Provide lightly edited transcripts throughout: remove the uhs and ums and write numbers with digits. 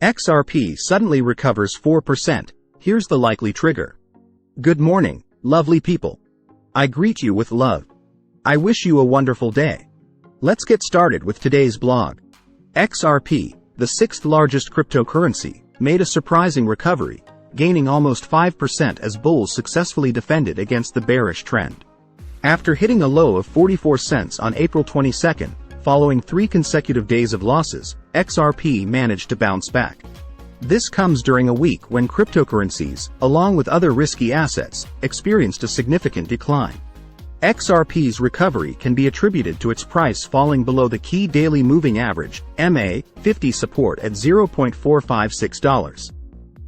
XRP suddenly recovers 4%. Here's the likely trigger. Good morning, lovely people. I greet you with love. I wish you a wonderful day. Let's get started with today's blog. XRP, the sixth largest cryptocurrency, made a surprising recovery, gaining almost 5% as bulls successfully defended against the bearish trend. After hitting a low of 44 cents on April 22, following 3 consecutive days of losses, XRP managed to bounce back. This comes during a week when cryptocurrencies, along with other risky assets, experienced a significant decline. XRP's recovery can be attributed to its price falling below the key daily moving average, MA50 support at $0.456.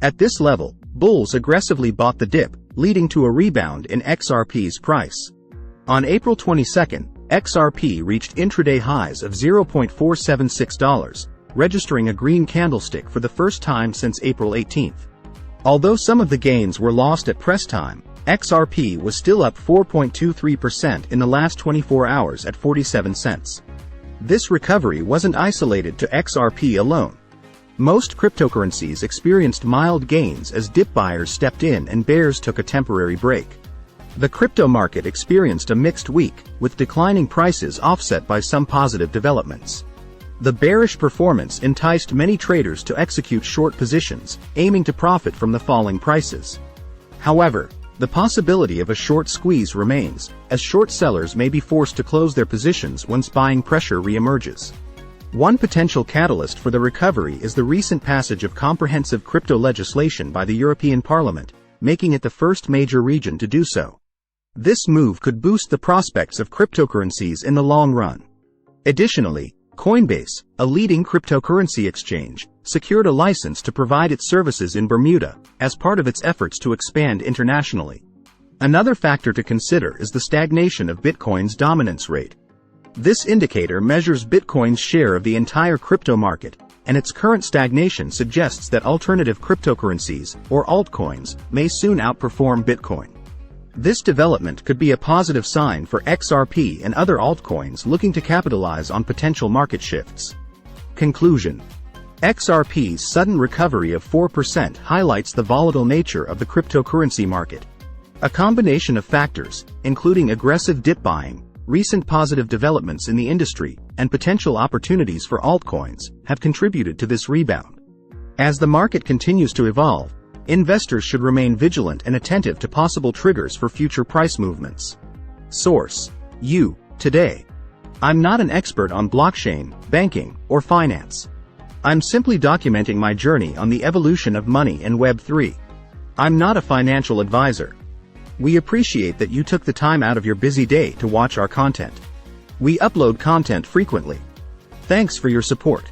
At this level, bulls aggressively bought the dip, leading to a rebound in XRP's price. On April 22, XRP reached intraday highs of $0.476, registering a green candlestick for the first time since April 18. Although some of the gains were lost at press time, XRP was still up 4.23% in the last 24 hours at 47 cents. This recovery wasn't isolated to XRP alone. Most cryptocurrencies experienced mild gains as dip buyers stepped in and bears took a temporary break. The crypto market experienced a mixed week, with declining prices offset by some positive developments. The bearish performance enticed many traders to execute short positions, aiming to profit from the falling prices. However, the possibility of a short squeeze remains, as short sellers may be forced to close their positions once buying pressure re-emerges. One potential catalyst for the recovery is the recent passage of comprehensive crypto legislation by the European Parliament, making it the first major region to do so. This move could boost the prospects of cryptocurrencies in the long run. Additionally, Coinbase, a leading cryptocurrency exchange, secured a license to provide its services in Bermuda, as part of its efforts to expand internationally. Another factor to consider is the stagnation of Bitcoin's dominance rate. This indicator measures Bitcoin's share of the entire crypto market, and its current stagnation suggests that alternative cryptocurrencies, or altcoins, may soon outperform Bitcoin. This development could be a positive sign for XRP and other altcoins looking to capitalize on potential market shifts. Conclusion: XRP's sudden recovery of 4% highlights the volatile nature of the cryptocurrency market. A combination of factors, including aggressive dip buying, recent positive developments in the industry, and potential opportunities for altcoins, have contributed to this rebound. As the market continues to evolve, investors should remain vigilant and attentive to possible triggers for future price movements. Source: You, Today. I'm not an expert on blockchain, banking, or finance. I'm simply documenting my journey on the evolution of money and Web3. I'm not a financial advisor. We appreciate that you took the time out of your busy day to watch our content. We upload content frequently. Thanks for your support.